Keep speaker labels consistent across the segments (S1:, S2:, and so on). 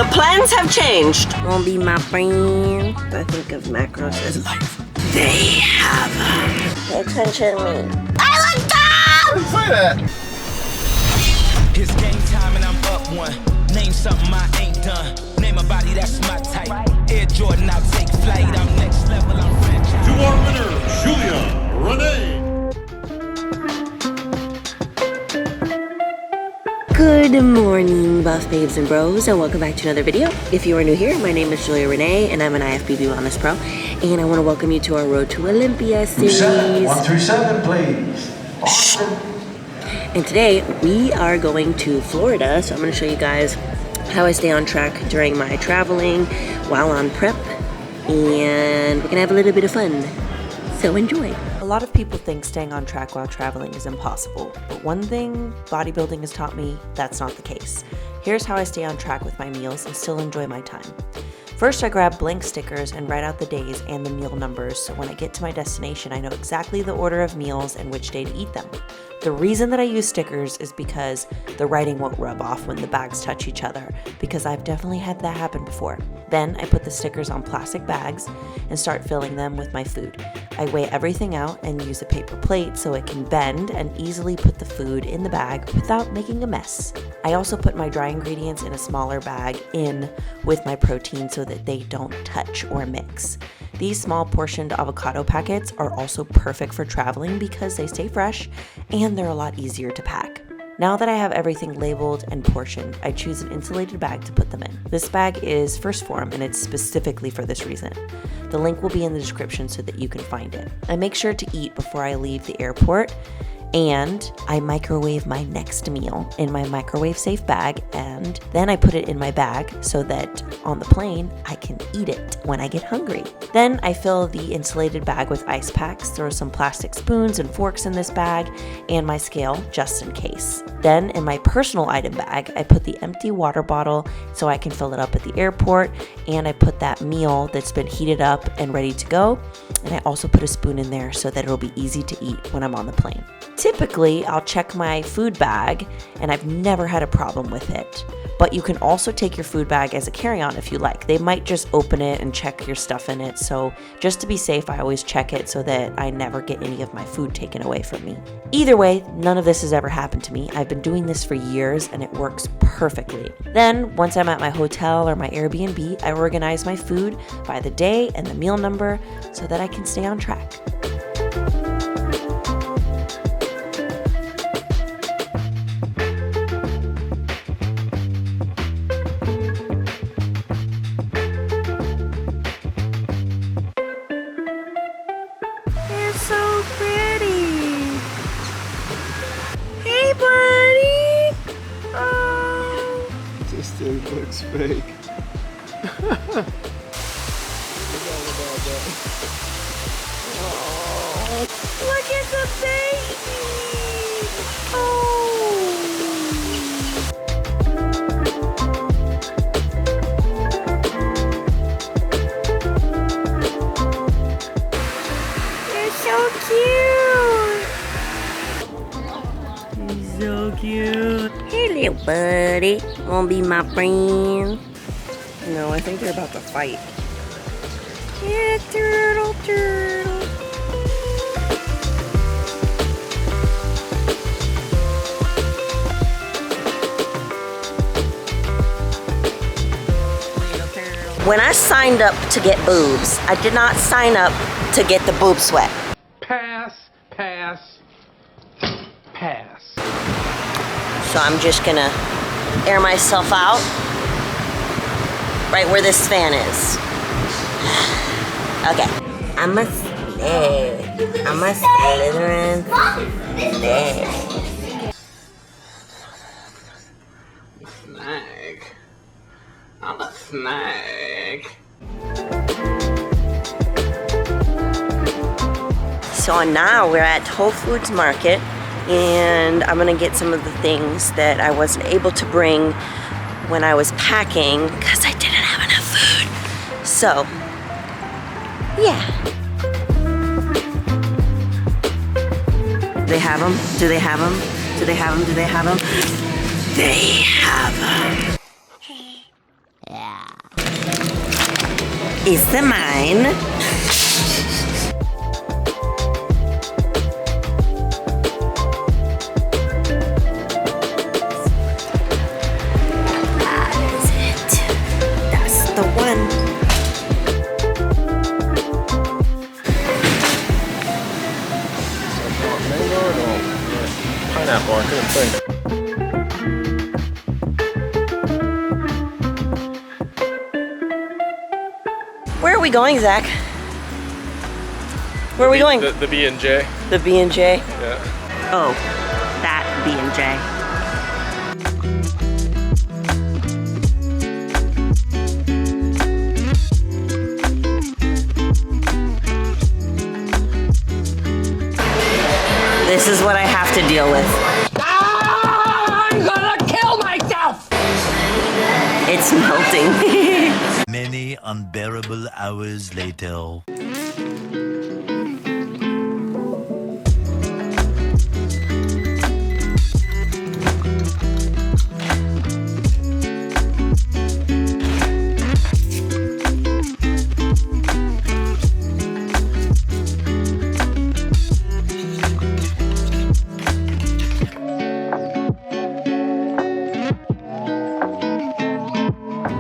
S1: The plans have changed. Won't be my friend. I think of macros as life. They have pay attention to me. I look dumb!
S2: Say that.
S3: It's game time and I'm up one. Name something I ain't done. Name a body that's my type. Air Jordan, I'll take flight. I'm next level, I'm franchise.
S2: To our winner, Rene.
S1: Good morning, buff babes and bros, and welcome back to another video. If you are new here, my name is Rene, and I'm an IFBB Wellness Pro, and I want to welcome you to our Road to Olympia series.
S4: 137, please.
S1: And today, we are going to Florida, so I'm going to show you guys how I stay on track during my traveling while on prep, and we're going to have a little bit of fun. So enjoy. A lot of people think staying on track while traveling is impossible, but one thing bodybuilding has taught me, that's not the case. Here's how I stay on track with my meals and still enjoy my time. First, I grab blank stickers and write out the days and the meal numbers, so when I get to my destination, I know exactly the order of meals and which day to eat them. The reason that I use stickers is because the writing won't rub off when the bags touch each other, because I've definitely had that happen before. Then I put the stickers on plastic bags and start filling them with my food. I weigh everything out and use a paper plate so it can bend and easily put the food in the bag without making a mess. I also put my dry ingredients in a smaller bag in with my protein so that they don't touch or mix. These small portioned avocado packets are also perfect for traveling because they stay fresh and they're a lot easier to pack. Now that I have everything labeled and portioned, I choose an insulated bag to put them in. This bag is First Form and it's specifically for this reason. The link will be in the description so that you can find it. I make sure to eat before I leave the airport, and I microwave my next meal in my microwave safe bag, and then I put it in my bag so that on the plane I can eat it when I get hungry. Then I fill the insulated bag with ice packs, throw some plastic spoons and forks in this bag, and my scale just in case. Then in my personal item bag, I put the empty water bottle so I can fill it up at the airport, and I put that meal that's been heated up and ready to go, and I also put a spoon in there so that it'll be easy to eat when I'm on the plane. Typically, I'll check my food bag, and I've never had a problem with it. But you can also take your food bag as a carry-on if you like. They might just open it and check your stuff in it, so just to be safe, I always check it so that I never get any of my food taken away from me. Either way, none of this has ever happened to me. I've been doing this for years, and it works perfectly. Then, once I'm at my hotel or my Airbnb, I organize my food by the day and the meal number so that I can stay on track. So pretty. Hey, buddy. Oh.
S2: This thing looks fake.
S1: Oh, look at the baby. Oh. So cute. He's so cute. Hey, little buddy. Wanna be my friend? No, I think they're about to fight. Yeah, turtle, turtle. When I signed up to get boobs, I did not sign up to get the boob sweat.
S5: Pass, pass, pass.
S1: So I'm just gonna air myself out right where this fan is. Okay. I'm a snake. I'm a Slytherin snake.
S5: Snake. I'm a snake.
S1: So now we're at Whole Foods Market, and I'm gonna get some of the things that I wasn't able to bring when I was packing because I didn't have enough food. So, yeah. Do they have them? Do they have them? Do they have them? Do they have them? They have them. is the mine. That is it. That's the one.
S2: Mango or no? Pineapple, I couldn't think.
S1: Where are we going, Zach? Where are we going?
S2: The B&J.
S1: The B&J?
S2: Yeah.
S1: Oh, that B&J. This is what I have to deal with.
S5: I'm gonna kill myself!
S1: It's melting.
S6: Many unbearable hours later.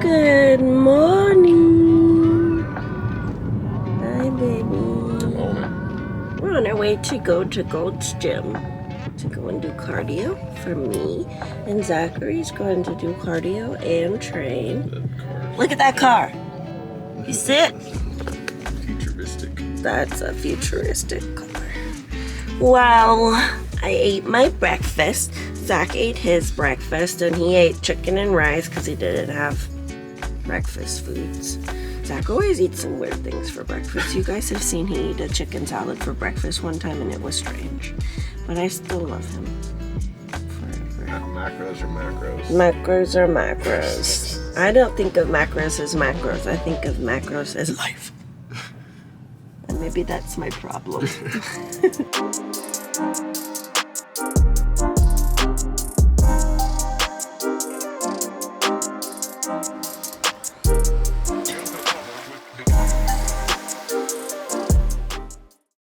S1: Good morning. Hi, baby. We're on our way to go to Gold's Gym to go and do cardio for me. And Zachary's going to do cardio and train. Look at that car. You see it?
S2: Futuristic.
S1: That's a futuristic car. Well, I ate my breakfast. Zach ate his breakfast and he ate chicken and rice because he didn't have breakfast foods. Zach always eats some weird things for breakfast. You guys have seen he eat a chicken salad for breakfast one time and it was strange. But I still love him. Forever.
S2: Macros or macros?
S1: Macros are macros. I don't think of macros as macros. I think of macros as life. And maybe that's my problem.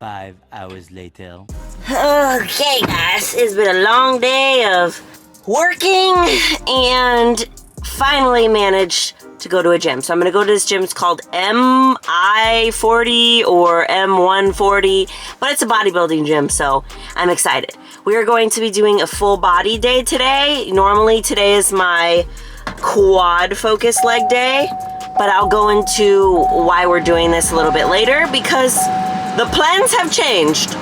S6: Five hours later.
S1: Okay, guys, it's been a long day of working and finally managed to go to a gym. So I'm gonna go to this gym. It's called MI40 or M140, but it's a bodybuilding gym, so I'm excited. We are going to be doing a full body day today. Normally today is my quad focus leg day, but I'll go into why we're doing this a little bit later because the plans have changed.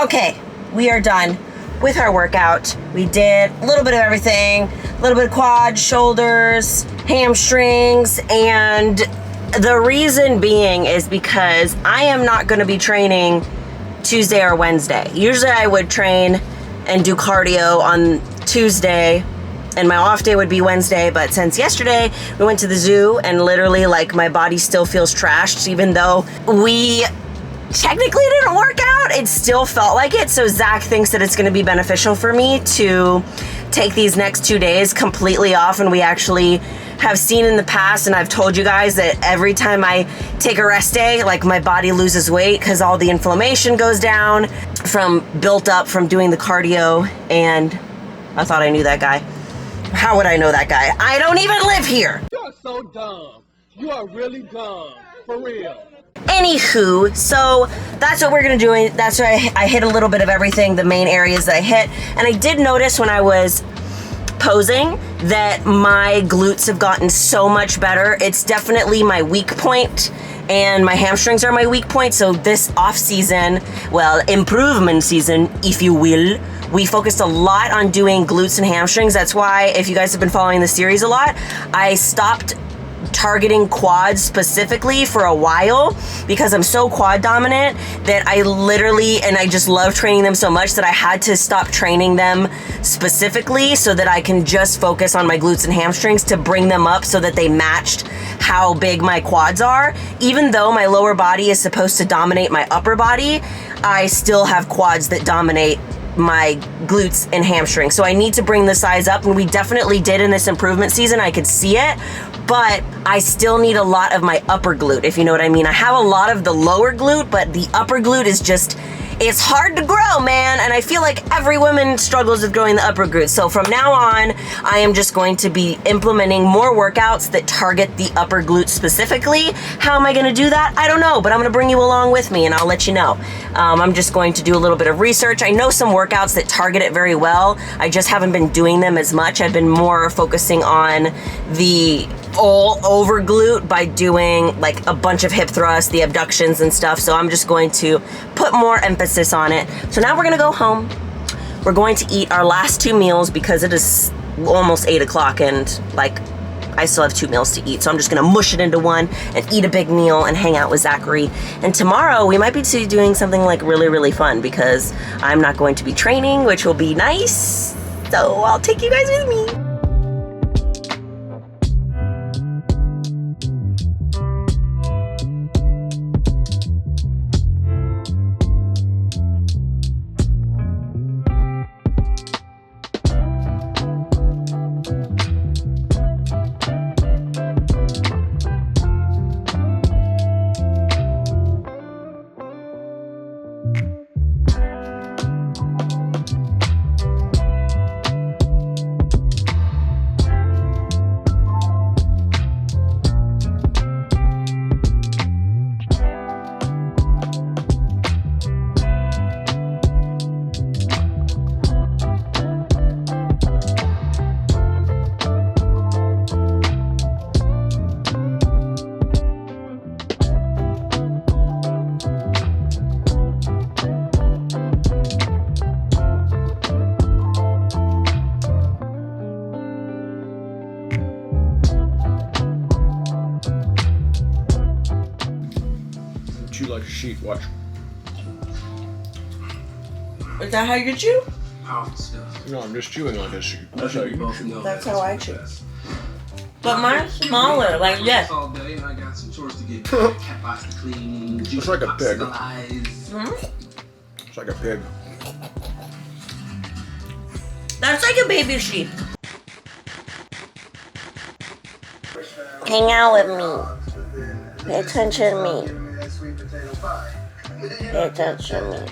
S1: Okay, we are done with our workout. We did a little bit of everything. a little bit of quads, shoulders, hamstrings, and the reason being is because I am not going to be training Tuesday or Wednesday. Usually I would train and do cardio on Tuesday, and my off day would be Wednesday, but since yesterday we went to the zoo and literally like my body still feels trashed, even though we technically didn't work out, it still felt like it. So Zach thinks that it's going to be beneficial for me to take these next 2 days completely off, and we actually have seen in the past, and I've told you guys that every time I take a rest day, like my body loses weight because all the inflammation goes down from built up from doing the cardio. And I thought I knew that guy. How would I know that guy? I don't even live here.
S5: You're so dumb. You are really dumb. For real.
S1: Anywho, so that's what we're gonna do. That's why I hit a little bit of everything, the main areas that I hit. And I did notice when I was posing that my glutes have gotten so much better. It's definitely my weak point, and my hamstrings are my weak point. So this off season, well, improvement season, if you will, we focused a lot on doing glutes and hamstrings. That's why, if you guys have been following the series a lot, I stopped targeting quads specifically for a while because I'm so quad dominant that I literally, and I just love training them so much that I had to stop training them specifically so that I can just focus on my glutes and hamstrings to bring them up so that they matched how big my quads are. Even though my lower body is supposed to dominate my upper body, I still have quads that dominate my glutes and hamstrings. So I need to bring the size up, and we definitely did in this improvement season. I could see it, but I still need a lot of my upper glute, if you know what I mean. I have a lot of the lower glute, but the upper glute is just, it's hard to grow, man. And I feel like every woman struggles with growing the upper glute. So from now on, I am just going to be implementing more workouts that target the upper glute specifically. How am I gonna do that? I don't know, but I'm gonna bring you along with me and I'll let you know. I'm just going to do a little bit of research. I know some workouts that target it very well. I just haven't been doing them as much. I've been more focusing on the all over glute by doing like a bunch of hip thrusts, the abductions and stuff. So I'm just going to put more emphasis on it. So now we're gonna go home. We're going to eat our last 2 meals because it is almost 8 o'clock and like I still have 2 meals to eat. So I'm just gonna mush it into one and eat a big meal and hang out with Zachary. And tomorrow we might be doing something like really, really fun because I'm not going to be training, which will be nice. So I'll take you guys with me.
S2: Chew like a sheep, watch.
S1: Is that how you chew?
S2: No, I'm just chewing like a sheep. That's how you chew.
S1: That's how I chew. But mine's smaller, like this.
S7: All day, and I got some chores to get. Cat box to clean.
S2: It's like a pig. It's like a pig.
S1: That's like a baby sheep. Hang out with me. Pay attention to me. Pay attention to me.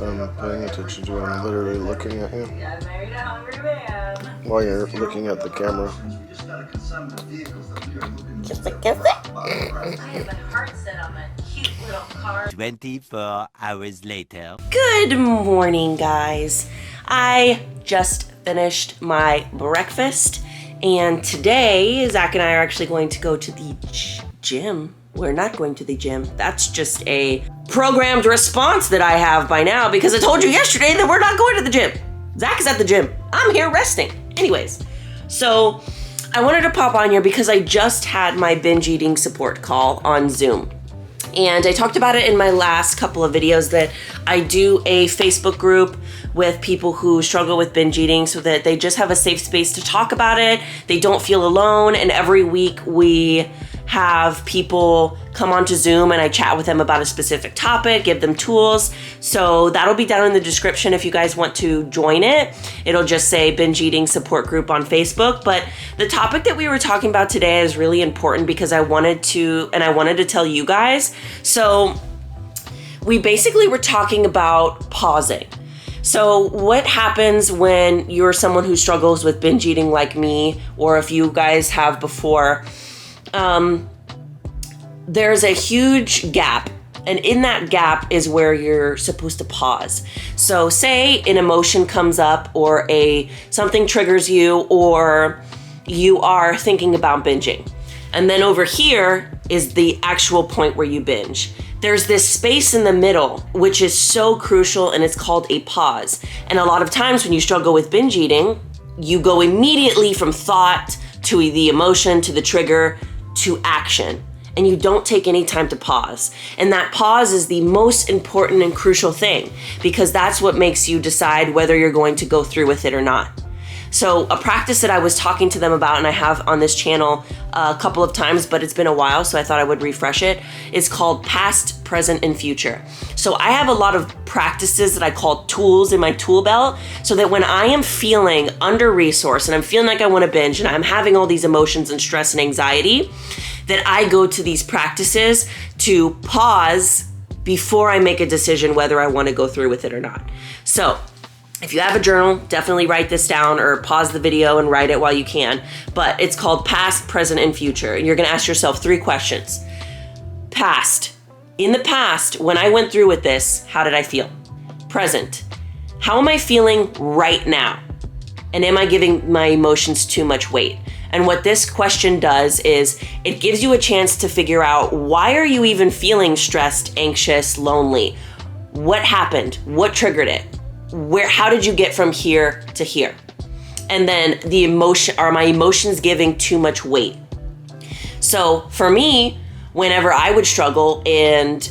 S2: I'm paying attention to you. I'm literally looking at you.
S1: I married a hungry man.
S2: While you're looking at the camera.
S1: Just a kiss it.
S8: I have a heart set on that cute little car.
S6: 24 hours later.
S1: Good morning, guys. I just finished my breakfast, and today Zach and I are actually going to go to the gym. We're not going to the gym. That's just a programmed response that I have by now because I told you yesterday that we're not going to the gym. Zach is at the gym. I'm here resting. Anyways, So I wanted to pop on here because I just had my binge eating support call on Zoom. And I talked about it in my last couple of videos that I do a Facebook group with people who struggle with binge eating so that they just have a safe space to talk about it. They don't feel alone. And every week we have people come onto Zoom and I chat with them about a specific topic, give them tools. So that'll be down in the description if you guys want to join it. It'll just say binge eating support group on Facebook. But the topic that we were talking about today is really important because I wanted to tell you guys. So we basically were talking about pausing. So what happens when you're someone who struggles with binge eating like me, or if you guys have before, there's a huge gap, and in that gap is where you're supposed to pause. So say an emotion comes up or something triggers you, or you are thinking about binging. And then over here is the actual point where you binge. There's this space in the middle, which is so crucial, and it's called a pause. And a lot of times when you struggle with binge eating, you go immediately from thought to the emotion, to the trigger, to action. And you don't take any time to pause. And that pause is the most important and crucial thing, because that's what makes you decide whether you're going to go through with it or not. So a practice that I was talking to them about, and I have on this channel a couple of times, but it's been a while, so I thought I would refresh it, is called past, present, and future. So I have a lot of practices that I call tools in my tool belt, so that when I am feeling under-resourced and I'm feeling like I want to binge and I'm having all these emotions and stress and anxiety, that I go to these practices to pause before I make a decision whether I want to go through with it or not. So if you have a journal, definitely write this down, or pause the video and write it while you can. But it's called past, present, and future. And you're gonna ask yourself 3 questions. Past. In the past, when I went through with this, how did I feel? Present. How am I feeling right now? And am I giving my emotions too much weight? And what this question does is it gives you a chance to figure out, why are you even feeling stressed, anxious, lonely? What happened? What triggered it? How did you get from here to here? And then are my emotions giving too much weight? So for me, whenever I would struggle and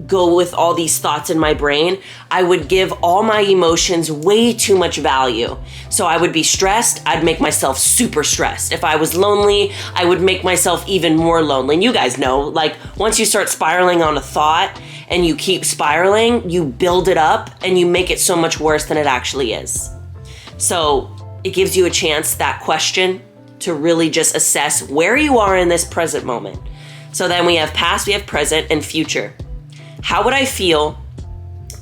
S1: go with all these thoughts in my brain, I would give all my emotions way too much value. So I would be stressed, I'd make myself super stressed. If I was lonely, I would make myself even more lonely. And you guys know, like, once you start spiraling on a thought and you keep spiraling, you build it up and you make it so much worse than it actually is. So it gives you a chance, that question, to really just assess where you are in this present moment. So then we have past, we have present, and future. How would I feel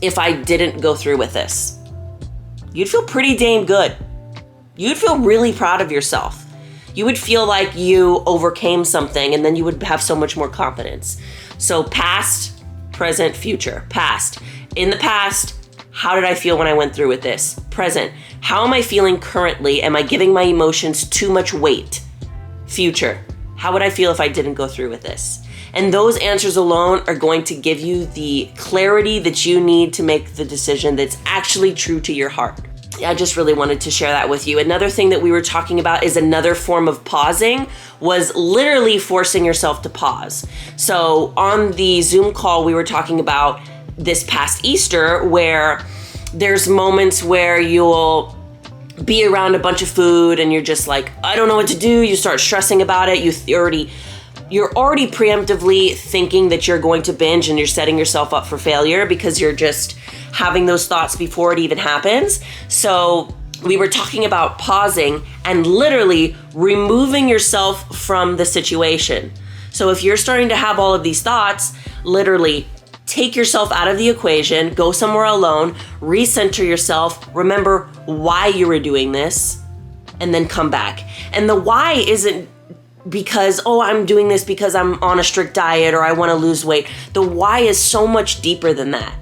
S1: if I didn't go through with this? You'd feel pretty dang good. You'd feel really proud of yourself. You would feel like you overcame something, and then you would have so much more confidence. So past, present, future. Past. In the past, how did I feel when I went through with this? Present. How am I feeling currently? Am I giving my emotions too much weight? Future. How would I feel if I didn't go through with this? And those answers alone are going to give you the clarity that you need to make the decision that's actually true to your heart. I just really wanted to share that with you. Another thing that we were talking about is another form of pausing, was literally forcing yourself to pause. So on the Zoom call, we were talking about this past Easter, where there's moments where you'll be around a bunch of food and you're just like, I don't know what to do. You start stressing about it. You're already preemptively thinking that you're going to binge, and you're setting yourself up for failure because you're just having those thoughts before it even happens. So we were talking about pausing and literally removing yourself from the situation. So if you're starting to have all of these thoughts, literally take yourself out of the equation, go somewhere alone, recenter yourself, remember why you were doing this, and then come back. And the why isn't because, I'm doing this because I'm on a strict diet or I want to lose weight. The why is so much deeper than that.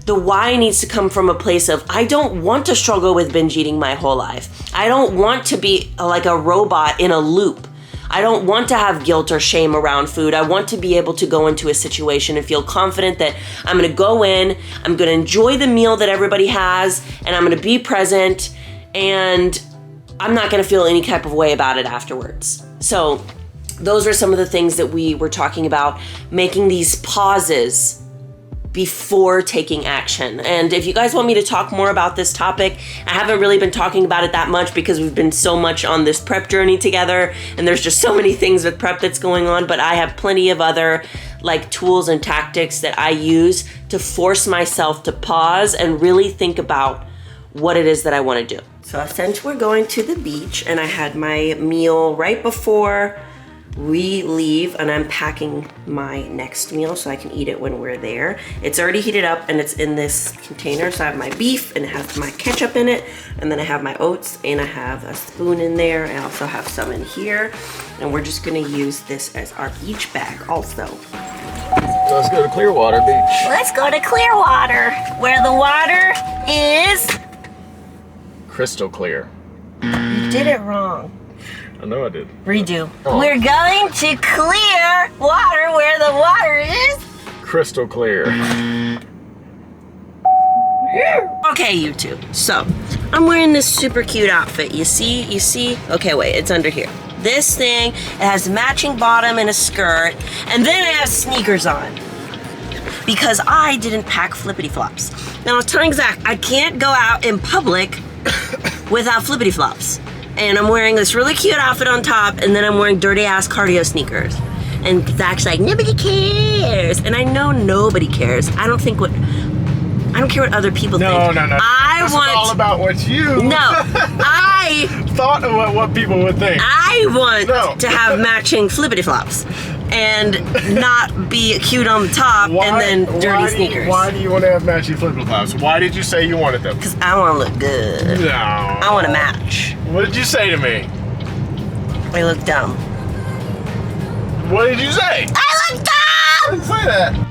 S1: The why needs to come from a place of, I don't want to struggle with binge eating my whole life. I don't want to be like a robot in a loop. I don't want to have guilt or shame around food. I want to be able to go into a situation and feel confident that I'm going to go in, I'm going to enjoy the meal that everybody has, and I'm going to be present, and I'm not gonna feel any type of way about it afterwards. So those are some of the things that we were talking about, making these pauses before taking action. And if you guys want me to talk more about this topic, I haven't really been talking about it that much because we've been so much on this prep journey together, and there's just so many things with prep that's going on, but I have plenty of other like tools and tactics that I use to force myself to pause and really think about what it is that I want to do. So since we're going to the beach and I had my meal right before we leave, and I'm packing my next meal so I can eat it when we're there. It's already heated up and it's in this container. So I have my beef and it has my ketchup in it, and then I have my oats and I have a spoon in there. I also have some in here, and we're just gonna use this as our beach bag also.
S2: Let's go to Clearwater Beach.
S1: Let's go to Clearwater, where the water is
S2: Crystal clear.
S1: You did it wrong.
S2: I know I did.
S1: Redo.
S2: Oh.
S1: We're going to clear water where the water is
S2: Crystal clear.
S1: Okay, YouTube. So, I'm wearing this super cute outfit. You see? Okay, wait, it's under here. This thing, it has a matching bottom and a skirt, and then it has sneakers on. Because I didn't pack flippity flops. Now, I was telling Zach, I can't go out in public without flippity flops. And I'm wearing this really cute outfit on top, and then I'm wearing dirty ass cardio sneakers. And Zach's like, nobody cares. And I know nobody cares. I don't care what other people think.
S2: No.
S1: This
S2: is all about what you
S1: I
S2: thought of what people would think.
S1: I want to have matching flippity flops and not be cute on the top and then dirty sneakers.
S2: Why do you want to have matching flip-flops? Why did you say you wanted them?
S1: Because I want to look good.
S2: No.
S1: I want to match.
S2: What did you say to me?
S1: I look dumb.
S2: What did you say?
S1: I look dumb!
S2: I didn't say that.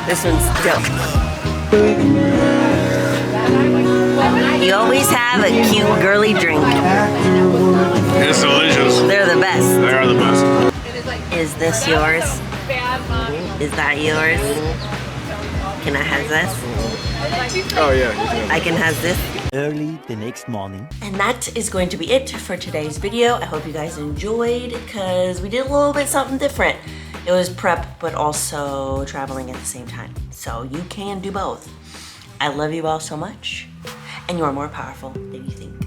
S1: This one's dope. You always have a cute girly drink.
S2: It's delicious.
S1: They're the best.
S2: They are the best.
S1: Is this yours? Is that yours? Can I have this?
S2: Oh yeah.
S1: I can have this.
S6: Early the next morning.
S1: And that is going to be it for today's video. I hope you guys enjoyed, because we did a little bit something different. It was prep, but also traveling at the same time. So you can do both. I love you all so much, and you are more powerful than you think.